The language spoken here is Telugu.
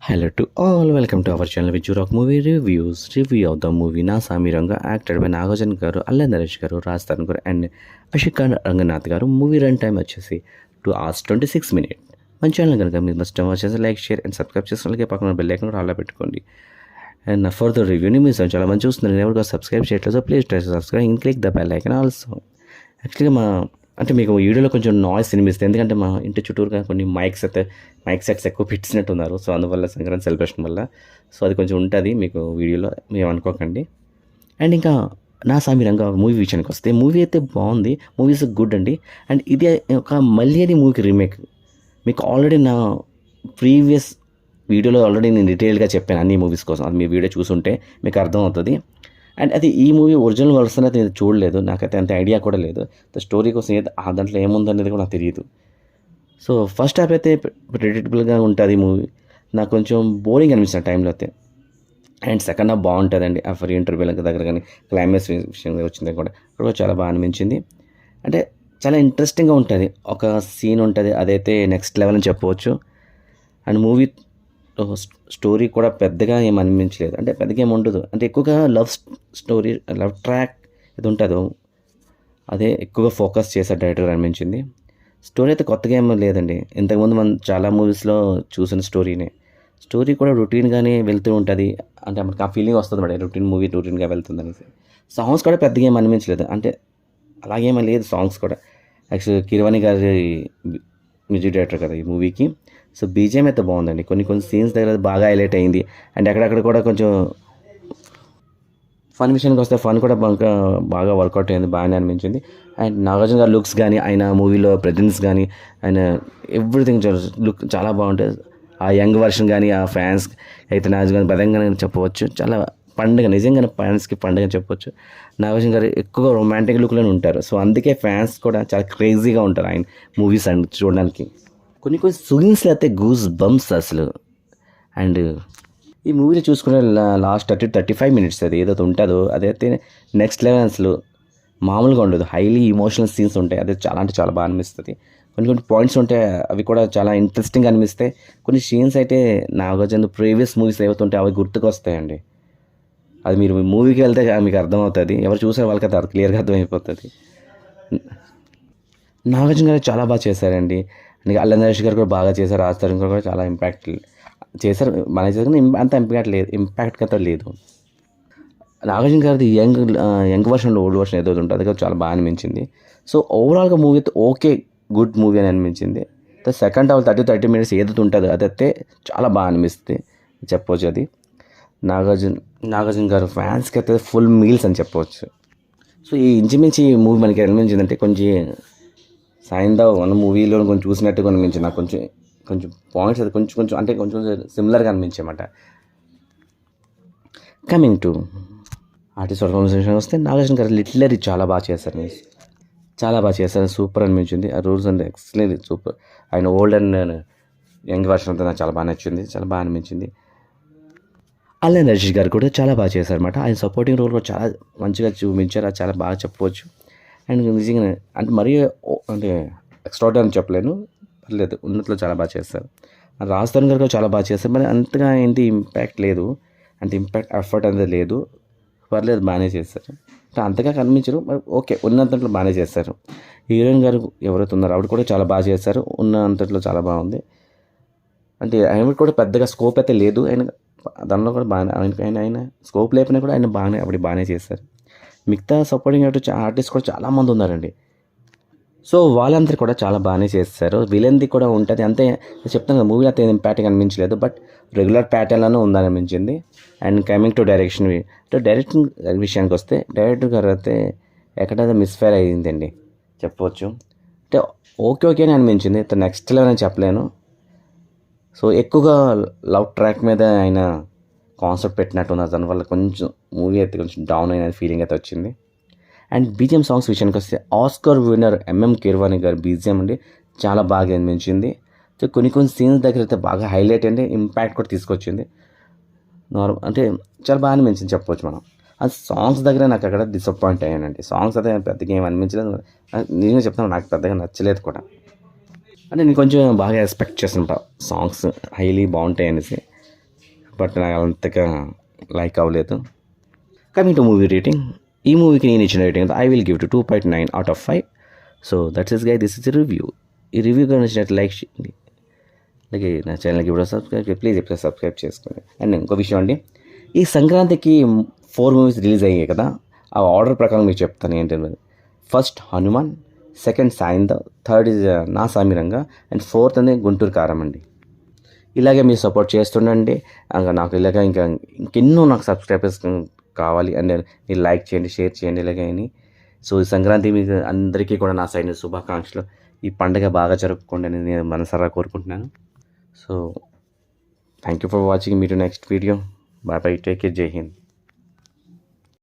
Hello to all, welcome to our channel which rock movie reviews. Review of the movie Na Sami Ranga acted by Nagajan garu, Alla Naresh garu, Raj Taran garu and Ashika Ranganath garu. Movie run time వచ్చేసి 2 hours 26 minutes. మన ఛానల్ కనుక మీరు నష్టం వచ్చేసి లైక్ షేర్ అండ్ సబ్స్క్రైబ్ చేసుకుని పక్కన బెల్ ఐకాన్ కూడా అలా పెట్టుకోండి. అండ్ ఫర్దర్ రివ్యూని మీరు చాలా మంది చూస్తున్నారు, ఎవరికో సబ్స్క్రైబ్ చేయట్లేదు, please try subscribe and click the bell icon also. యాక్చువల్గా అంటే మీకు వీడియోలో కొంచెం నాయిస్ వినిపిస్తుంది, ఎందుకంటే మా ఇంటి చుట్టూరుగా కొన్ని మైక్ సెట్స్ ఎక్కువ పెట్టినట్టున్నారు. సో అందువల్ల సంక్రాంతి సెలబ్రేషన్ వల్ల సో అది కొంచెం ఉంటుంది మీకు వీడియోలో, మేము అనుకోకండి. అండ్ ఇంకా నా సామి రంగా మూవీ విషయానికి వస్తే, మూవీ అయితే బాగుంది, మూవీ ఇస్ గుడ్ అండి. అండ్ ఇది ఒక మల్యాళీ మూవీకి రీమేక్. మీకు ఆల్రెడీ నా ప్రీవియస్ వీడియోలో ఆల్రెడీ నేను డీటెయిల్గా చెప్పాను అన్ని మూవీస్ కోసం, అది మీ వీడియో చూసుంటే మీకు అర్థమవుతుంది. అండ్ అది ఈ మూవీ ఒరిజినల్ వర్షన్ అయితే నేను చూడలేదు, నాకైతే అంత ఐడియా కూడా లేదు. స్టోరీ కోసం దాంట్లో ఏముందనేది కూడా నాకు తెలియదు. సో ఫస్ట్ హాఫ్ అయితే ప్రెడిక్టబుల్గా ఉంటుంది మూవీ, నాకు కొంచెం బోరింగ్ అనిపించిన టైంలో అయితే. అండ్ సెకండ్ హాఫ్ బాగుంటుందండి, ఆ ఫర్ ఇంటర్వ్యూల దగ్గర కానీ క్లైమాక్స్ విషయంగా వచ్చింది కూడా చాలా బాగా అనిపించింది. అంటే చాలా ఇంట్రెస్టింగ్గా ఉంటుంది, ఒక సీన్ ఉంటుంది, అదైతే నెక్స్ట్ లెవెల్ అని చెప్పవచ్చు. అండ్ మూవీ స్టోరీ కూడా పెద్దగా ఏం అనిపించలేదు, అంటే పెద్దగా ఏమి ఉండదు, అంటే ఎక్కువగా స్టోరీ లవ్ ట్రాక్ ఇది ఉంటుందో అదే ఎక్కువగా ఫోకస్ చేసే డైరెక్టర్ అనిపించింది. స్టోరీ అయితే కొత్తగా ఏమీ లేదండి, ఇంతకుముందు మనం చాలా మూవీస్లో చూసిన స్టోరీ కూడా రొటీన్గానే వెళ్తూ ఉంటుంది, అంటే మనకు ఆ ఫీలింగ్ వస్తుంది మేడం, రొటీన్గా వెళ్తుంది అనేసి. సాంగ్స్ కూడా పెద్దగా ఏమి అనిపించలేదు, అంటే అలాగేమీ లేదు సాంగ్స్ కూడా. యాక్చువల్లీ కీరవాణి గారి మ్యూజిక్ డైరెక్టర్ కదా ఈ మూవీకి. సో బీజిఎం అయితే బాగుందండి, కొన్ని సీన్స్ దగ్గర బాగా హైలైట్ అయింది. అండ్ అక్కడక్కడ కూడా కొంచెం ఫన్ విషయానికి వస్తే ఫన్ కూడా బాగా వర్కౌట్ అయింది, బాగానే అనిపించింది. అండ్ నాగార్జున గారి లుక్స్ కానీ, ఆయన మూవీలో ప్రజెన్స్ కానీ, ఆయన ఎవ్రీథింగ్ లుక్ చాలా బాగుంటుంది. ఆ యంగ్ వర్షన్ కానీ, ఆ ఫ్యాన్స్ అయితే నాగార్జున గారి బలంగానే చెప్పవచ్చు, చాలా పండుగ, నిజంగానే ఫ్యాన్స్కి పండుగ చెప్పొచ్చు. నాగార్జున గారు ఎక్కువగా రొమాంటిక్ లుక్లోనే ఉంటారు, సో అందుకే ఫ్యాన్స్ కూడా చాలా క్రేజీగా ఉంటారు ఆయన మూవీస్ అండ్ చూడడానికి. కొన్ని సీన్స్లో అయితే గూస్ బంప్స్ అసలు. అండ్ ఈ మూవీలో చూసుకునే లాస్ట్ 35 minutes అది ఏదైతే ఉంటుందో అదైతే నెక్స్ట్ లెవెల్, అసలు మామూలుగా ఉండదు, హైలీ ఇమోషనల్ సీన్స్ ఉంటాయి, అదే చాలా అంటే చాలా బాగా అనిపిస్తుంది. కొన్ని పాయింట్స్ ఉంటాయి, అవి కూడా చాలా ఇంట్రెస్టింగ్ అనిపిస్తాయి. కొన్ని సీన్స్ అయితే నాగార్జున ప్రీవియస్ మూవీస్ ఏవైతే ఉంటాయి అవి గుర్తుకొస్తాయండి. అది మీరు మూవీకి వెళ్తే మీకు అర్థమవుతుంది, ఎవరు చూసే వాళ్ళకి అది క్లియర్గా అర్థమైపోతుంది. నాగార్జున గారు చాలా బాగా చేశారండి. అల్ల నరేష్ గారు కూడా బాగా చేశారు, రాజ్ తరుణ్ గారు కూడా చాలా ఇంపాక్ట్ చేశారు, బాగా చేశారు, అంత ఇంపాక్ట్ అంతా లేదు. నాగార్జున గారిది యంగ్ వర్షన్, ఓల్డ్ వర్షన్ ఏదో ఉంటుంది, అది కూడా చాలా బాగా అనిపించింది. సో ఓవరాల్గా మూవీ అయితే ఓకే, గుడ్ మూవీ అని అనిపించింది. సెకండ్ హాఫ్ 30 minutes ఏదైతే ఉంటుందో అదైతే చాలా బాగా అనిపిస్తుంది చెప్పవచ్చు. అది నాగార్జున గారు ఫ్యాన్స్కి అయితే ఫుల్ మీల్స్ అని చెప్పవచ్చు. సో ఈ ఇంచుమించి మూవీ మనకి అనిపించిందంటే కొంచెం సాయంత్రం వన్ మూవీలో కొంచెం చూసినట్టుగా అనిపించింది నాకు. కొంచెం పాయింట్స్ అది కొంచెం అంటే కొంచెం సిమిలర్గా అనిపించమాట. కమింగ్ టు ఆర్టిస్ట్ పర్ఫార్మెన్స్ వస్తే, నాగార్జున గారు లిటరరీ చాలా బాగా చేశారు, సూపర్ అనిపించింది. ఆ రూల్స్ అండ్ ఎక్సలెంట్ సూపర్. ఆయన ఓల్డ్ అండ్ యంగ్ వర్షన్ అంతా నాకు చాలా బాగా నచ్చింది, చాలా బాగా అనిపించింది. అల్ల నరేష్ గారు కూడా చాలా బాగా చేశారు అనమాట, ఆయన సపోర్టింగ్ రోల్ కూడా చాలా మంచిగా చూపించారు, అది చాలా బాగా చెప్పవచ్చు. అండ్ నిజంగా అంటే మరీ అంటే ఎక్స్ట్రాడనరీ అని చెప్పలేను, పర్లేదు, ఉన్నట్లో చాలా బాగా చేస్తారు. రాజ్ తరుణ్ గారు కూడా చాలా బాగా చేస్తారు, మరి అంతగా ఏంటి ఇంపాక్ట్ లేదు, అంటే ఎఫర్ట్ అనేది లేదు, పర్లేదు బాగానే చేస్తారు, అంటే అంతగా కనిపించరు, మరి ఓకే ఉన్నంతట్లో బాగానే చేస్తారు. హీరోయిన్ గారు ఎవరైతే ఉన్నారో ఆవిడ కూడా చాలా బాగా చేస్తారు, ఉన్నంతట్లో చాలా బాగుంది. అంటే ఆవిడ కూడా పెద్దగా స్కోప్ అయితే లేదు, ఆయన దానిలో కూడా బాగానే ఆయన స్కోప్ లేకపోయినా కూడా ఆవిడ బాగానే చేస్తారు. మిగతా సపోర్టింగ్ ఆర్టిస్ట్ కూడా చాలామంది ఉన్నారండి, సో వాళ్ళందరూ కూడా చాలా బాగానే చేస్తారు. విలన్ది కూడా ఉంటుంది, అంతే చెప్తాను కదా, మూవీ అయితే ఇంపాక్ట్గా అనిపించలేదు, బట్ రెగ్యులర్ ప్యాటర్న్లోనే ఉందనిపించింది. అండ్ కమింగ్ టు డైరెక్టింగ్ విషయానికి వస్తే, డైరెక్టర్ గారు అయితే ఎక్కడైతే మిస్ఫైర్ అయ్యిందండి చెప్పవచ్చు. అంటే ఓకే అని అనిపించింది, నెక్స్ట్ లెవెల్ అని చెప్పలేను. సో ఎక్కువగా లవ్ ట్రాక్ మీద ఆయన కాన్సెప్ట్ పెట్టినట్టున్నారు, దానివల్ల కొంచెం మూవీ అయితే కొంచెం డౌన్ అయిన ఫీలింగ్ అయితే వచ్చింది. అండ్ బీజిఎం సాంగ్స్ విషయానికి వస్తే, ఆస్కర్ విన్నర్ కీరవాణి గారి బీజిఎం అండి చాలా బాగా అనిపించింది. సో కొన్ని సీన్స్ దగ్గర అయితే బాగా హైలైట్ అండి, ఇంపాక్ట్ కూడా తీసుకొచ్చింది. అంటే చాలా బాగా అనిపించింది చెప్పవచ్చు మనం. ఆ సాంగ్స్ దగ్గర నాకు అక్కడ డిసప్పాయింట్ అయ్యానండి, సాంగ్స్ అయితే పెద్దగా ఏం అనిపించలేదు, నేను చెప్తాను నాకు పెద్దగా నచ్చలేదు కూడా. అంటే నేను కొంచెం బాగా ఎక్స్పెక్ట్ చేస్తుంటా సాంగ్స్ హైలీ బాగుంటాయి అనేసి, బట్ నాకు అంతగా లైక్ అవ్వలేదు. కమింగ్ టు మూవీ రేటింగ్, ఈ మూవీకి నేను ఇచ్చిన rating I will give to 2.9/5. So that's is guy, this is review. ఈ రివ్యూ కానీ నచ్చినట్టు లైక్ చేయండి, అలాగే నా ఛానల్కి ఇప్పుడు ప్లీజ్ ఇప్పుడు సబ్స్క్రైబ్ చేసుకోండి. అండ్ ఇంకో విషయం అండి, ఈ సంక్రాంతికి 4 మూవీస్ రిలీజ్ అయ్యాయి కదా, ఆ ఆర్డర్ ప్రకారం మీకు చెప్తాను ఏంటంటే, first Hanuman, second Saindhav, third is Naa Samiranga, and fourth అనేది గుంటూరు కారం అండి. ఇలాగే మీరు సపోర్ట్ చేస్తుండండి. ఇంకా నాకు ఇలాగ ఇంకెన్నో నాకు సబ్స్క్రైబర్స్ కావాలి. అండ్ మీరు లైక్ చేయండి, షేర్ చేయండి ఇలాగే అని. సో ఈ సంక్రాంతి మీకు అందరికీ కూడా నా సైడ్ శుభాకాంక్షలు. ఈ పండుగ బాగా జరుపుకోండి అని నేను మనసారా కోరుకుంటున్నాను. So thank you for watching. మీ to next video. Bye bye, take care, జై హింద్.